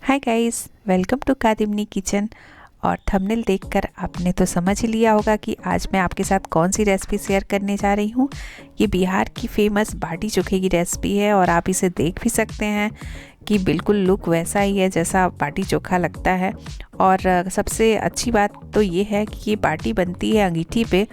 Hi guys, welcome to Kadimani kitchen. और thumbnail देखकर आपने तो समझ ही लिया होगा कि आज मैं आपके साथ कौन सी रेसिपी शेयर करने जा रही हूँ। ये बिहार की फेमस बाटी चोखे की रेसिपी है और आप इसे देख भी सकते हैं कि बिल्कुल लुक वैसा ही है जैसा बाटी चोखा लगता है। और सबसे अच्छी बात तो ये है कि ये बाटी बनती है अंगीठी पे,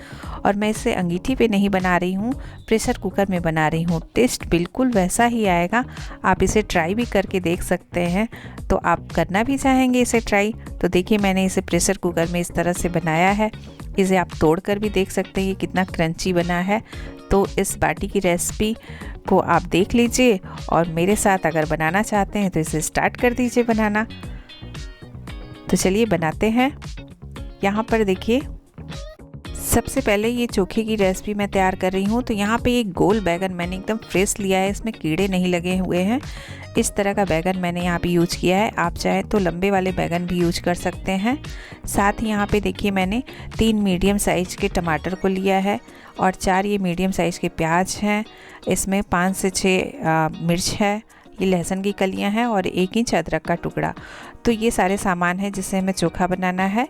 और मैं इसे अंगीठी पे नहीं बना रही हूँ, प्रेशर कुकर में बना रही हूँ। टेस्ट बिल्कुल वैसा ही आएगा। आप इसे ट्राई भी करके देख सकते हैं। तो आप करना भी चाहेंगे इसे ट्राई तो देखिए, मैंने इसे प्रेशर कुकर में इस तरह से बनाया है। इसे आप तोड़ कर भी देख सकते हैं ये कितना क्रंची बना है। तो इस बाटी की रेसिपी को आप देख लीजिए और मेरे साथ अगर बनाना चाहते हैं तो इसे स्टार्ट कर दीजिए बनाना। तो चलिए बनाते हैं। यहाँ पर देखिए, सबसे पहले ये चोखे की रेसिपी मैं तैयार कर रही हूँ। तो यहाँ पे एक गोल बैगन मैंने एकदम फ्रेश लिया है, इसमें कीड़े नहीं लगे हुए हैं। इस तरह का बैगन मैंने यहाँ पे यूज किया है। आप चाहे तो लंबे वाले बैगन भी यूज कर सकते हैं। साथ ही यहाँ पे देखिए, मैंने 3 मीडियम साइज़ के टमाटर को लिया है और 4 ये मीडियम साइज़ के प्याज हैं। इसमें 5 से 6 मिर्च है, ये लहसुन की कलियाँ हैं और 1 इंच अदरक का टुकड़ा। तो ये सारे सामान हैं जिससे हमें चोखा बनाना है।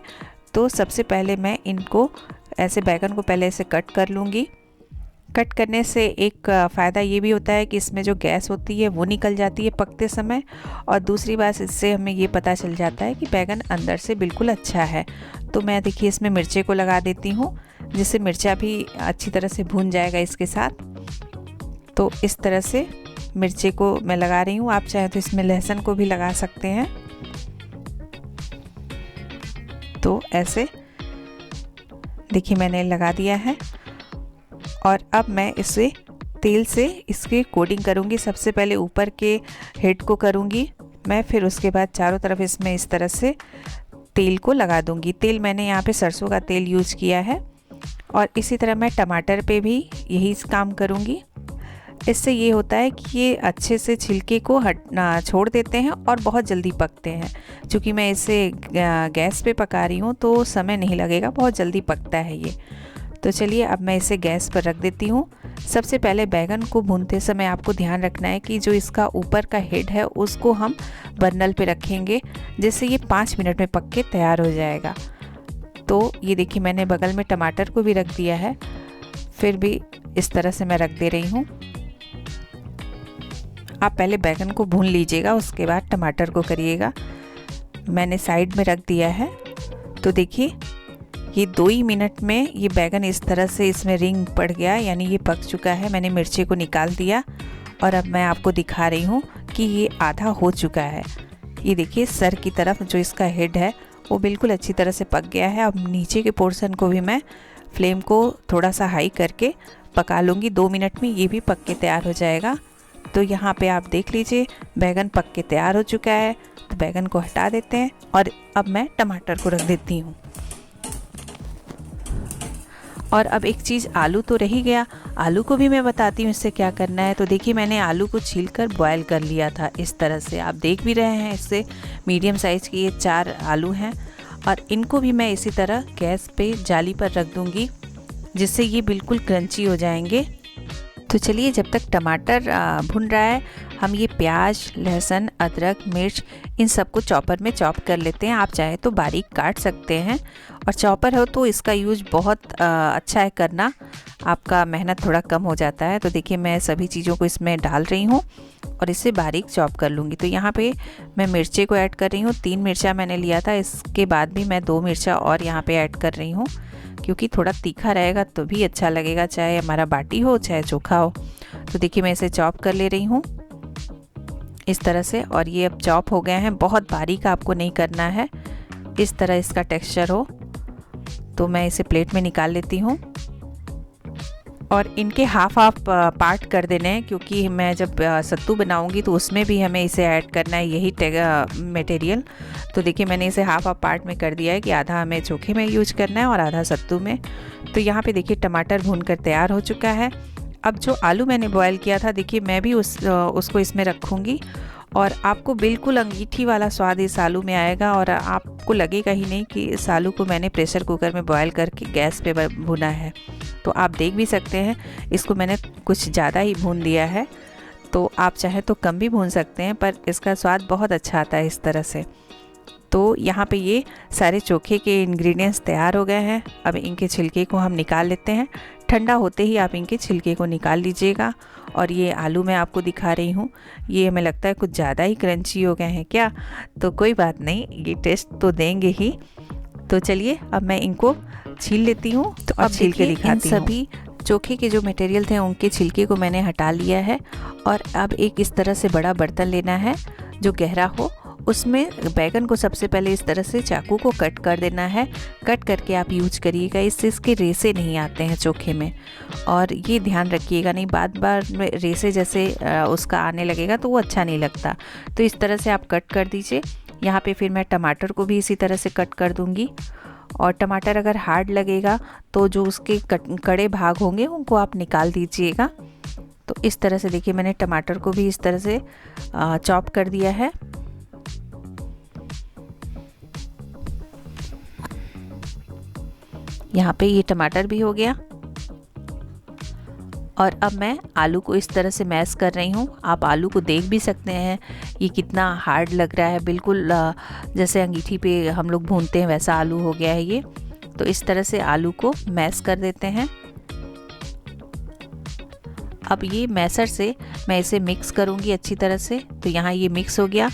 तो सबसे पहले मैं इनको ऐसे बैगन को पहले ऐसे कट कर लूँगी। कट करने से एक फ़ायदा ये भी होता है कि इसमें जो गैस होती है वो निकल जाती है पकते समय, और दूसरी बात इससे हमें ये पता चल जाता है कि बैगन अंदर से बिल्कुल अच्छा है। तो मैं देखिए इसमें मिर्चे को लगा देती हूँ, जिससे मिर्चा भी अच्छी तरह से भून जाएगा इसके साथ। तो इस तरह से मिर्चे को मैं लगा रही हूँ। आप चाहे तो इसमें लहसुन को भी लगा सकते हैं। तो ऐसे देखिए मैंने लगा दिया है और अब मैं इसे तेल से इसकी कोटिंग करूँगी। सबसे पहले ऊपर के हेड को करूँगी मैं, फिर उसके बाद चारों तरफ इसमें इस तरह से तेल को लगा दूँगी। तेल मैंने यहाँ पे सरसों का तेल यूज किया है। और इसी तरह मैं टमाटर पे भी यही काम करूँगी। इससे ये होता है कि ये अच्छे से छिलके को छोड़ देते हैं और बहुत जल्दी पकते हैं। क्योंकि मैं इसे गैस पे पका रही हूँ तो समय नहीं लगेगा, बहुत जल्दी पकता है ये। तो चलिए अब मैं इसे गैस पर रख देती हूँ। सबसे पहले बैगन को भूनते समय आपको ध्यान रखना है कि जो इसका ऊपर का हेड है उसको हम बर्नल पे रखेंगे, जिससे ये 5 मिनट में पक के तैयार हो जाएगा। तो ये देखिए मैंने बगल में टमाटर को भी रख दिया है, फिर भी इस तरह से मैं रख दे रही हूँ। आप पहले बैगन को भून लीजिएगा, उसके बाद टमाटर को करिएगा। मैंने साइड में रख दिया है। तो देखिए ये 2 ही मिनट में ये बैगन इस तरह से इसमें रिंग पड़ गया, यानी ये पक चुका है। मैंने मिर्ची को निकाल दिया और अब मैं आपको दिखा रही हूँ कि ये आधा हो चुका है। ये देखिए सर की तरफ जो इसका हेड है वो बिल्कुल अच्छी तरह से पक गया है। अब नीचे के पोर्शन को भी मैं फ्लेम को थोड़ा सा हाई करके पका लूँगी। 2 मिनट में ये भी पक के तैयार हो जाएगा। तो यहाँ पे आप देख लीजिए बैगन पक के तैयार हो चुका है। तो बैगन को हटा देते हैं और अब मैं टमाटर को रख देती हूँ। और अब एक चीज़, आलू तो रह ही गया, आलू को भी मैं बताती हूँ इससे क्या करना है। तो देखिए मैंने आलू को छील कर बॉयल कर लिया था इस तरह से, आप देख भी रहे हैं। इससे मीडियम साइज़ के ये 4 आलू हैं और इनको भी मैं इसी तरह गैस पे जाली पर रख दूँगी, जिससे ये बिल्कुल क्रंची हो जाएंगे। तो चलिए जब तक टमाटर भुन रहा है, हम ये प्याज, लहसुन, अदरक, मिर्च इन सबको चॉपर में चॉप कर लेते हैं। आप चाहे तो बारीक काट सकते हैं, और चॉपर हो तो इसका यूज बहुत अच्छा है करना, आपका मेहनत थोड़ा कम हो जाता है। तो देखिए मैं सभी चीज़ों को इसमें डाल रही हूँ और इसे बारीक चॉप कर लूँगी। तो यहाँ पे मैं मिर्चे को ऐड कर रही हूँ। 3 मिर्चा मैंने लिया था, इसके बाद भी मैं 2 मिर्चा और यहाँ पे ऐड कर रही हूँ, क्योंकि थोड़ा तीखा रहेगा तो भी अच्छा लगेगा, चाहे हमारा बाटी हो चाहे चोखा हो। तो देखिए मैं इसे चॉप कर ले रही हूँ इस तरह से, और ये अब चॉप हो गए हैं। बहुत बारीक आपको नहीं करना है, इस तरह इसका टेक्सचर हो। तो मैं इसे प्लेट में निकाल लेती हूँ और इनके हाफ पार्ट कर देने हैं, क्योंकि मैं जब सत्तू बनाऊंगी तो उसमें भी हमें इसे ऐड करना है यही मटेरियल। तो देखिए मैंने इसे हाफ पार्ट में कर दिया है कि आधा हमें चोखे में यूज करना है और आधा सत्तू में। तो यहाँ पे देखिए टमाटर भूनकर तैयार हो चुका है। अब जो आलू मैंने बॉयल किया था, देखिए मैं भी उसको इसमें रखूँगी, और आपको बिल्कुल अंगीठी वाला स्वाद इस आलू में आएगा। और आपको लगेगा ही नहीं कि इस आलू को मैंने प्रेशर कुकर में बॉयल करके गैस पे भुना है। तो आप देख भी सकते हैं, इसको मैंने कुछ ज़्यादा ही भून दिया है। तो आप चाहे तो कम भी भून सकते हैं, पर इसका स्वाद बहुत अच्छा आता है इस तरह से। तो यहाँ पे ये सारे चोखे के इंग्रेडिएंट्स तैयार हो गए हैं। अब इनके छिलके को हम निकाल लेते हैं। ठंडा होते ही आप इनके छिलके को निकाल लीजिएगा। और ये आलू मैं आपको दिखा रही हूँ, ये हमें लगता है कुछ ज़्यादा ही क्रंची हो गए हैं क्या, तो कोई बात नहीं, ये टेस्ट तो देंगे ही। तो चलिए अब मैं इनको छील लेती हूँ तो अब छील के दिखाती हूँ। सभी चोखे के जो मटेरियल थे उनके छिलके को मैंने हटा लिया है। और अब एक इस तरह से बड़ा बर्तन लेना है जो गहरा हो, उसमें बैगन को सबसे पहले इस तरह से चाकू को कट कर देना है। कट करके आप यूज करिएगा, इससे इसके रेसे नहीं आते हैं चोखे में। और ये ध्यान रखिएगा, नहीं बार बार में रेसे जैसे उसका आने लगेगा तो वो अच्छा नहीं लगता। तो इस तरह से आप कट कर दीजिए। यहाँ पे फिर मैं टमाटर को भी इसी तरह से कट कर दूँगी। और टमाटर अगर हार्ड लगेगा तो जो उसके कड़े भाग होंगे उनको आप निकाल दीजिएगा। तो इस तरह से देखिए मैंने टमाटर को भी इस तरह से चॉप कर दिया है। यहाँ पे ये टमाटर भी हो गया। और अब मैं आलू को इस तरह से मैश कर रही हूँ। आप आलू को देख भी सकते हैं ये कितना हार्ड लग रहा है, बिल्कुल जैसे अंगीठी पे हम लोग भूनते हैं वैसा आलू हो गया है ये। तो इस तरह से आलू को मैश कर देते हैं। अब ये मैशर से मैं इसे मिक्स करूँगी अच्छी तरह से। तो यहाँ ये मिक्स हो गया।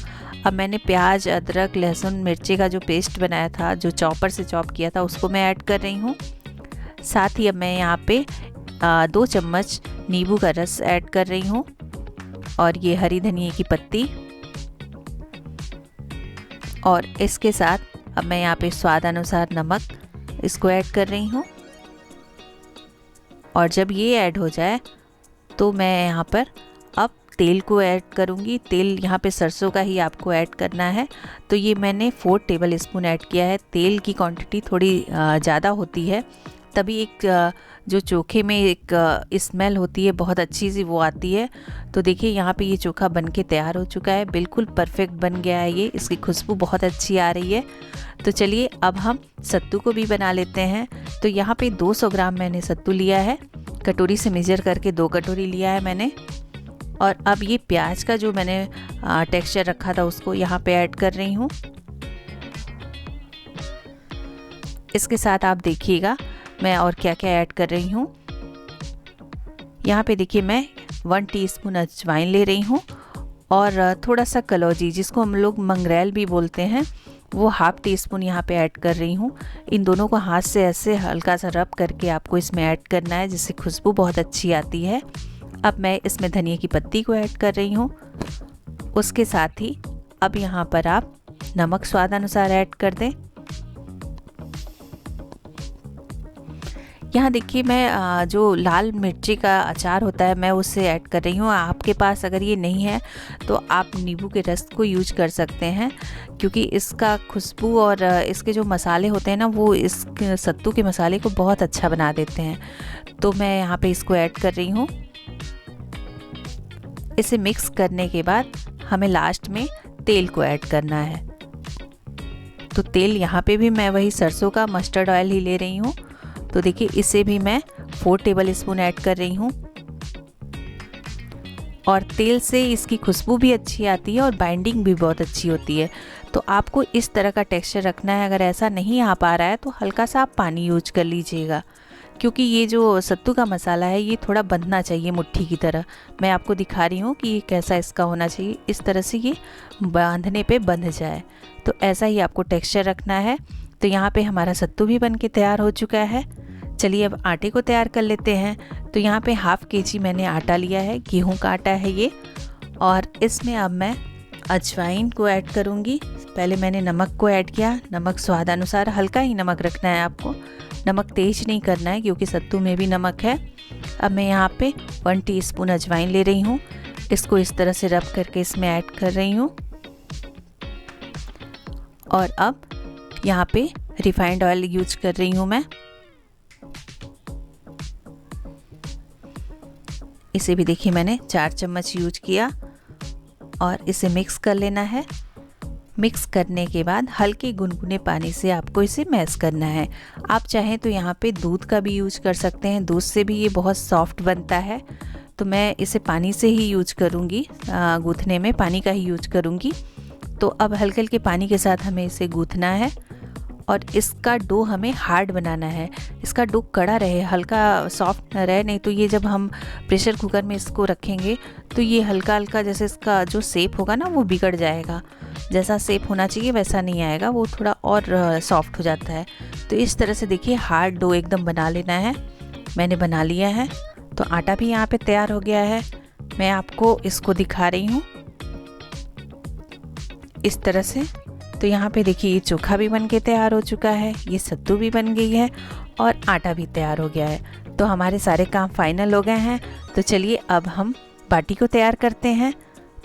अब मैंने प्याज, अदरक, लहसुन, मिर्ची का जो पेस्ट बनाया था, जो चॉपर से चॉप किया था, उसको मैं ऐड कर रही हूँ। साथ ही अब मैं यहाँ पे 2 चम्मच नींबू का रस ऐड कर रही हूँ। और ये हरी धनिया की पत्ती। और इसके साथ अब मैं यहाँ पे स्वाद अनुसार नमक इसको ऐड कर रही हूँ। और जब ये ऐड हो जाए तो मैं यहाँ पर अब तेल को ऐड करूँगी। तेल यहाँ पे सरसों का ही आपको ऐड करना है। तो ये मैंने 4 टेबल स्पून ऐड किया है। तेल की क्वांटिटी थोड़ी ज़्यादा होती है, तभी एक जो चोखे में एक स्मेल होती है बहुत अच्छी सी वो आती है। तो देखिए यहाँ पे ये चोखा बन के तैयार हो चुका है, बिल्कुल परफेक्ट बन गया है ये। इसकी खुशबू बहुत अच्छी आ रही है। तो चलिए अब हम सत्तू को भी बना लेते हैं। तो यहाँ पे 200 ग्राम मैंने सत्तू लिया है, कटोरी से मेजर करके 2 कटोरी लिया है मैंने। और अब ये प्याज का जो मैंने टेक्सचर रखा था उसको यहाँ पे ऐड कर रही हूँ। इसके साथ आप देखिएगा मैं और क्या क्या ऐड कर रही हूँ। यहाँ पे देखिए मैं 1 टीस्पून अजवाइन ले रही हूँ। और थोड़ा सा कलौजी, जिसको हम लोग मंगरेल भी बोलते हैं, वो ½ टीस्पून यहाँ पे ऐड कर रही हूँ। इन दोनों को हाथ से ऐसे हल्का सा रब करके आपको इसमें ऐड करना है, जिससे खुशबू बहुत अच्छी आती है। अब मैं इसमें धनिया की पत्ती को ऐड कर रही हूँ। उसके साथ ही अब यहाँ पर आप नमक स्वाद अनुसार ऐड कर दें। यहाँ देखिए मैं जो लाल मिर्ची का अचार होता है मैं उससे ऐड कर रही हूँ। आपके पास अगर ये नहीं है तो आप नींबू के रस को यूज कर सकते हैं, क्योंकि इसका खुशबू और इसके जो मसाले होते हैं ना वो इस सत्तू के मसाले को बहुत अच्छा बना देते हैं। तो मैं यहाँ पे इसको ऐड कर रही हूँ। इसे मिक्स करने के बाद हमें लास्ट में तेल को ऐड करना है। तो तेल यहाँ पे भी मैं वही सरसों का मस्टर्ड ऑयल ही ले रही हूँ। तो देखिए इसे भी मैं 4 टेबल स्पून ऐड कर रही हूँ। और तेल से इसकी खुशबू भी अच्छी आती है और बाइंडिंग भी बहुत अच्छी होती है। तो आपको इस तरह का टेक्सचर रखना है। अगर ऐसा नहीं आ पा रहा है तो हल्का सा आप पानी यूज कर लीजिएगा, क्योंकि ये जो सत्तू का मसाला है ये थोड़ा बंधना चाहिए मुट्ठी की तरह। मैं आपको दिखा रही हूँ कि ये कैसा इसका होना चाहिए, इस तरह से ये बांधने पे बंध जाए। तो ऐसा ही आपको टेक्सचर रखना है। तो यहाँ पे हमारा सत्तू भी बन के तैयार हो चुका है। चलिए अब आटे को तैयार कर लेते हैं। तो यहाँ पे ½ kg मैंने आटा लिया है, गेहूं का आटा है ये। और इसमें अब मैं अजवाइन को ऐड करूँगी। पहले मैंने नमक को ऐड किया। नमक स्वाद अनुसार, हल्का ही नमक रखना है आपको, नमक तेज नहीं करना है क्योंकि सत्तू में भी नमक है। अब मैं यहाँ पे 1 टीस्पून अजवाइन ले रही हूँ। इसको इस तरह से रब करके इसमें ऐड कर रही हूँ। और अब यहाँ पे रिफाइंड ऑयल यूज कर रही हूँ मैं। इसे भी देखिए मैंने 4 चम्मच यूज किया। और इसे मिक्स कर लेना है। मिक्स करने के बाद हल्के गुनगुने पानी से आपको इसे मैश करना है। आप चाहें तो यहाँ पे दूध का भी यूज कर सकते हैं, दूध से भी ये बहुत सॉफ्ट बनता है। तो मैं इसे पानी से ही यूज करूँगी, गूँथने में पानी का ही यूज करूँगी। तो अब हल्के हल्के पानी के साथ हमें इसे गूँथना है और इसका डो हमें हार्ड बनाना है। इसका डो कड़ा रहे, हल्का सॉफ्ट न रहे, नहीं तो ये जब हम प्रेशर कुकर में इसको रखेंगे तो ये हल्का हल्का जैसे इसका जो शेप होगा ना वो बिगड़ जाएगा। जैसा शेप होना चाहिए वैसा नहीं आएगा, वो थोड़ा और सॉफ्ट हो जाता है। तो इस तरह से देखिए हार्ड डो एकदम बना लेना है। मैंने बना लिया है। तो आटा भी यहाँ पे तैयार हो गया है। मैं आपको इसको दिखा रही हूँ इस तरह से। तो यहाँ पे देखिए ये चोखा भी बन के तैयार हो चुका है, ये सत्तू भी बन गई है और आटा भी तैयार हो गया है। तो हमारे सारे काम फाइनल हो गए हैं। तो चलिए अब हम बाटी को तैयार करते हैं।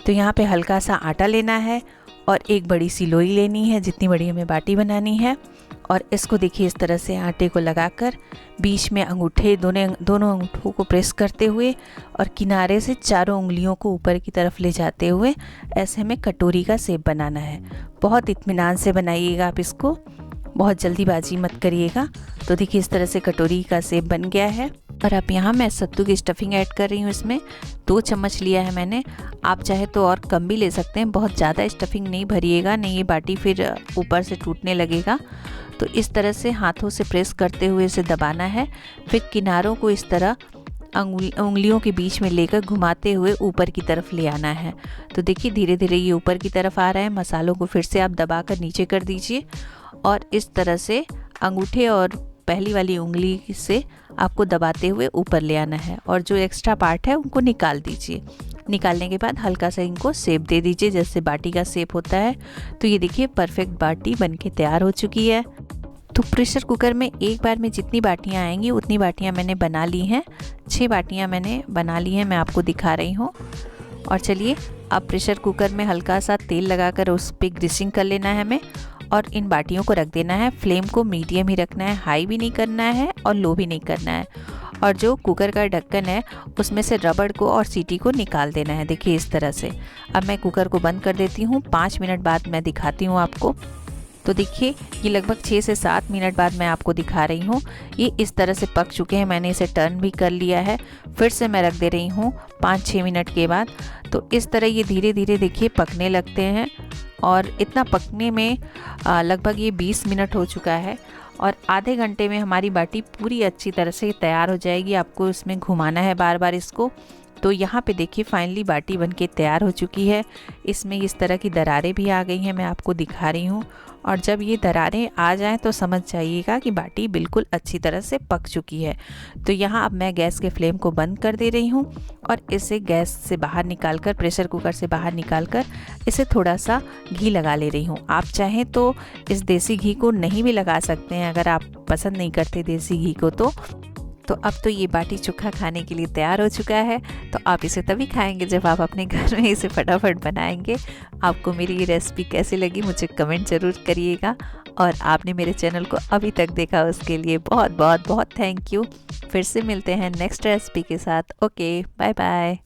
तो यहाँ पे हल्का सा आटा लेना है और एक बड़ी सी लोई लेनी है, जितनी बड़ी हमें बाटी बनानी है। और इसको देखिए इस तरह से आटे को लगाकर बीच में अंगूठे दोनों अंगूठों को प्रेस करते हुए और किनारे से चारों उंगलियों को ऊपर की तरफ ले जाते हुए ऐसे हमें कटोरी का शेप बनाना है। बहुत इत्मीनान से बनाइएगा आप इसको, बहुत जल्दीबाजी मत करिएगा। तो देखिए इस तरह से कटोरी का शेप बन गया है। और अब यहाँ मैं सत्तू की स्टफिंग ऐड कर रही हूँ। इसमें 2 चम्मच लिया है मैंने, आप चाहे तो और कम भी ले सकते हैं। बहुत ज़्यादा स्टफिंग नहीं भरिएगा, नहीं ये बाटी फिर ऊपर से टूटने लगेगा। तो इस तरह से हाथों से प्रेस करते हुए इसे दबाना है। फिर किनारों को इस तरह उंगलियों के बीच में लेकर घुमाते हुए ऊपर की तरफ ले आना है। तो देखिए धीरे धीरे ये ऊपर की तरफ आ रहा है। मसालों को फिर से आप दबाकर नीचे कर दीजिए और इस तरह से अंगूठे और पहली वाली उंगली से आपको दबाते हुए ऊपर ले आना है और जो एक्स्ट्रा पार्ट है उनको निकाल दीजिए। निकालने के बाद हल्का सा इनको शेप दे दीजिए जैसे बाटी का शेप होता है। तो ये देखिए परफेक्ट बाटी बनके तैयार हो चुकी है। तो प्रेशर कुकर में एक बार में जितनी बाटियां आएंगी उतनी बाटियां मैंने बना ली हैं। 6 बाटियां मैंने बना ली हैं, मैं आपको दिखा रही हूँ। और चलिए अब प्रेशर कुकर में हल्का सा तेल लगाकर उस पर ग्रीसिंग कर लेना है हमें और इन बाटियों को रख देना है। फ्लेम को मीडियम ही रखना है, हाई भी नहीं करना है और लो भी नहीं करना है। और जो कुकर का ढक्कन है उसमें से रबड़ को और सीटी को निकाल देना है। देखिए इस तरह से। अब मैं कुकर को बंद कर देती हूँ। 5 मिनट बाद मैं दिखाती हूँ आपको। तो देखिए ये लगभग 6 से 7 मिनट बाद मैं आपको दिखा रही हूँ। ये इस तरह से पक चुके हैं, मैंने इसे टर्न भी कर लिया है। फिर से मैं रख दे रही हूँ 5-6 मिनट के बाद। तो इस तरह ये धीरे धीरे देखिए पकने लगते हैं और इतना पकने में लगभग ये 20 मिनट हो चुका है और आधे घंटे में हमारी बाटी पूरी अच्छी तरह से तैयार हो जाएगी। आपको इसमें घुमाना है बार बार इसको। तो यहाँ पे देखिए फाइनली बाटी बनके तैयार हो चुकी है। इसमें इस तरह की दरारें भी आ गई हैं, मैं आपको दिखा रही हूँ। और जब ये दरारें आ जाएं तो समझ जाइएगा कि बाटी बिल्कुल अच्छी तरह से पक चुकी है। तो यहाँ अब मैं गैस के फ्लेम को बंद कर दे रही हूँ और इसे गैस से बाहर निकाल कर, प्रेशर कुकर से बाहर निकाल कर इसे थोड़ा सा घी लगा ले रही हूँ। आप चाहें तो इस देसी घी को नहीं भी लगा सकते हैं अगर आप पसंद नहीं करते देसी घी को। तो अब तो ये बाटी चोखा खाने के लिए तैयार हो चुका है। तो आप इसे तभी खाएंगे जब आप अपने घर में इसे फटाफट बनाएंगे। आपको मेरी ये रेसिपी कैसी लगी मुझे कमेंट ज़रूर करिएगा। और आपने मेरे चैनल को अभी तक देखा उसके लिए बहुत बहुत बहुत थैंक यू। फिर से मिलते हैं नेक्स्ट रेसिपी के साथ। Okay, bye bye.